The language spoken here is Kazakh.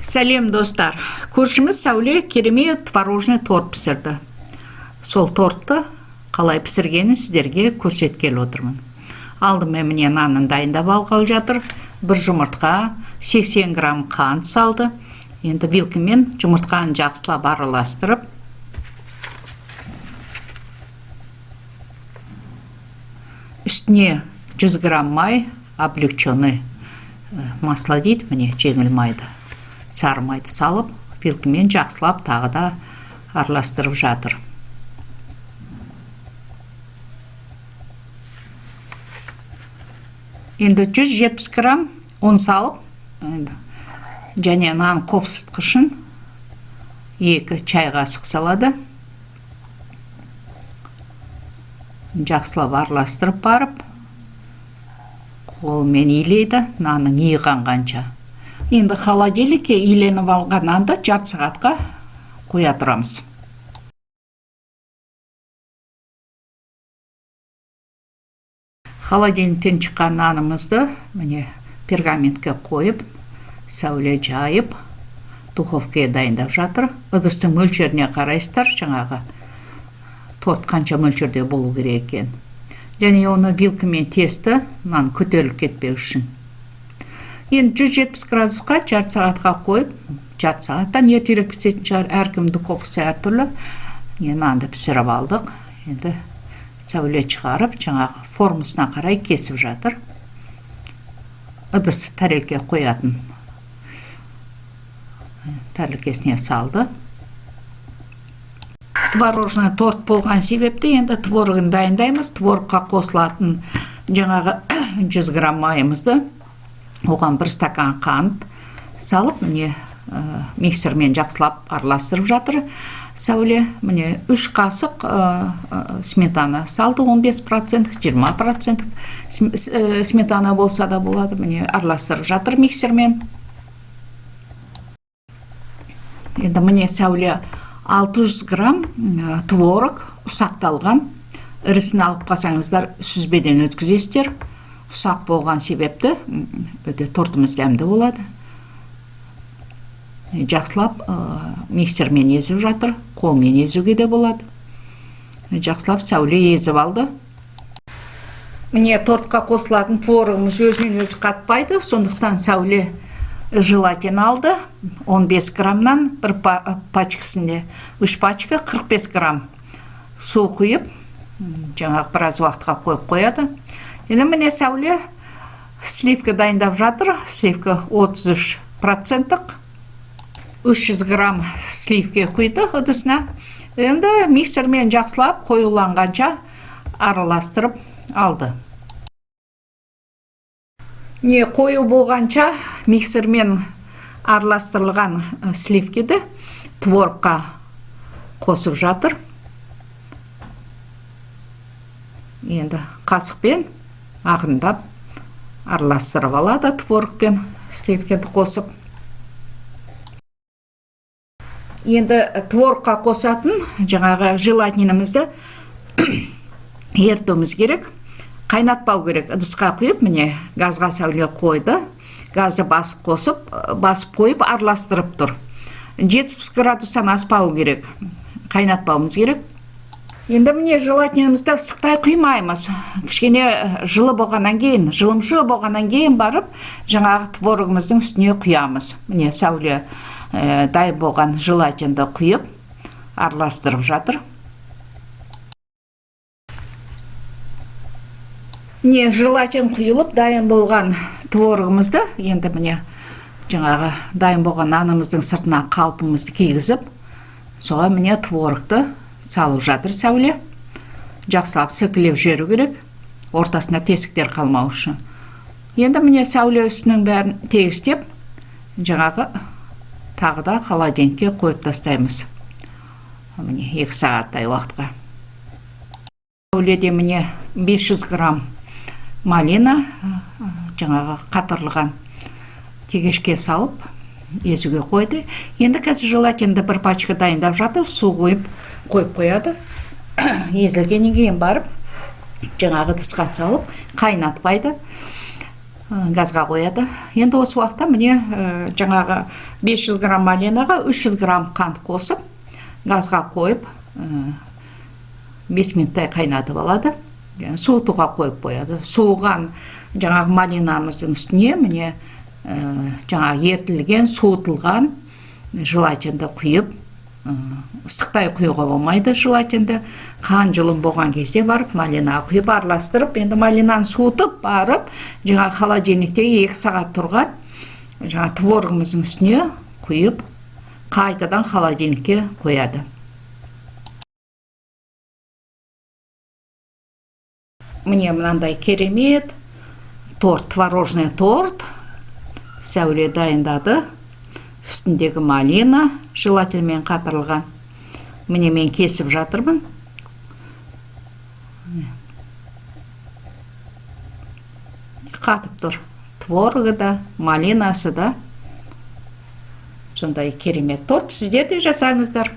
Сәлем достар. Көршіміз Сәуле керемет творожный торт пісірді. Сол тортты қалай пісіргенін сіздерге көрсеткелі отырмын. Алдымен міне нанын дайындап алғалы жатыр. Бір жұмыртқа, 80 грамм қант салды. Енді вилкамен жұмыртқаны жақсылап араластырып, үстіне 100 грамм май, облегченный масло дейді, міне жеңіл майды, сары майды салып, вилкамен жақсылап тағы да араластырып жатыр. Енді 170 грамм ұн салып, және нан қопсытқышын 2 чай қасық салады. Жақсылап араластырып барып, қолмен илейді, нанның иіғанғанша. Енді холодильникке иленіп алған нанды жарты сағатқа қоя тұрамыз. Холодильниктен шыққан нанымызды міне пергаментке қойып, Сәуле жайып, духовкаға дайындап жатыр. Ыдыстың мөлшеріне қарайсыздар, жаңағы торт қанша мөлшерде болу керек екен. Және оны вилкамен тесті, нан көтеріліп кетпеу үшін. Енді 170 градусқа жарты сағатқа қойып, жарты сағаттан ертерек пісетін шығар, әркім духовкасы әртүрлі. Нанды пісіріп алдық. Енді Сәуле шығарып, жаңағы формасына қарай кесіп жатыр. Ыдыс тәрелке қоятын тәрелкесіне салды. Творожный торт болған себепті енді творогын дайындаймыз. Творогқа қосылатын жаңағы 100 грамм майымызды, оған 1 стакан қант салып, міне миксермен жақсылап араластырып жатыр. Сәуле, міне 3 қасық сметана салды, 15%, 20% сметана болса да болады. Міне араластырып жатыр миксермен. Енді міне Сәуле 600 грамм творог ұсақталған. Ірісін алып қалсаңыздар сүзбеден өткізесіздер. Ұсақ болған себепті өте тортымыз дәмді болады. Жақсылап миксермен езіп жатыр, қолмен езуге де болады. Жақсылап Сәуле езіп алды. Міне тортқа қосылатын творогымыз өзінен өзі қатпайды, сондықтан Сәуле желатин алды. 15 граммнан бір пачкасында 3 пачка 45 грамм су құйып, жаңағы біраз уақытқа қойып қояды. Енді міне Сәуле сливка дайындап жатыр. Сливка 33%. 300 грамм сливке құйды ыдысына. Енді миксермен жақсылап қоюланғанша араластырып алды. Не қою болғанша миксермен араластырылған сливкеді творогқа қосып жатыр. Енді қасықпен ағындап араластырып алады творогпен сливкеді қосып. Енді творогқа қосатын жаңағы желатинімізді ертуіміз керек. Қайнатпау керек. Ыдысқа құйып, міне газға Сәуле қойды. Газды басып қойып араластырып тұр. 70 градустан аспау керек. Қайнатпауымыз керек. Енді міне желатинімізді ыстықтай құймаймыз. Кішкене жылы болғаннан кейін, жылымшы болғаннан кейін барып, жаңағы творогымыздың үстіне құямыз. Міне Сәуле дайын болған желатинді құйып араластырып жатыр. Не желатин құйылып дайын болған творогымызды, енді міне жаңағы дайын болған нанымыздың сыртына қалпымызды кигізіп, соға міне творогты салып жатыр Сәуле. Жақсылап сілкілеп жіберу керек, ортасына тесіктер қалмау үшін. Енді міне Сәуле үстінің бәрін тегістеп, жаңағы тағы да холодильникке қойып тастаймыз. Міне 2 сағаттай уақытқа. Сәуледе міне 500 грамм малина, жаңағы қатырылған тегешке салып, езуге қойды. Енді қазір желатинді 1 пачка дайындап жатыр, су қойып қояды. Езілгеннен кейін барып, жаңағы ыдысқа салып, қайнатпайды. газға қояды. Енді осы уақытта міне жаңағы 500 грамм малинаға 300 грамм қант қосып, газға қойып 5 минуттай қайнатып алады. Суытуға қойып қояды. Суыған жаңағы малинамыздың үстіне міне жаңағы ертілген, суытылған желатинді құйып, ыстықтай құюға болмайды желатинді. Қан жылым болған кезде барып малина құйып араластырып, енді малинаны суытып барып, жаңағы холодильниктегі 2 сағат тұрған жаңағы творогымыздың үстіне құйып, қайтадан холодильникке қояды. Міне мынандай керемет торт, творожный торт сәуле дайындады. Үстіндегі малина желатинмен қатырылған. Міне мен кесіп жатырмын. Қатып тұр. Творогы да, малинасы да. Сондай керемет торт. Сіздер де жасаңыздар.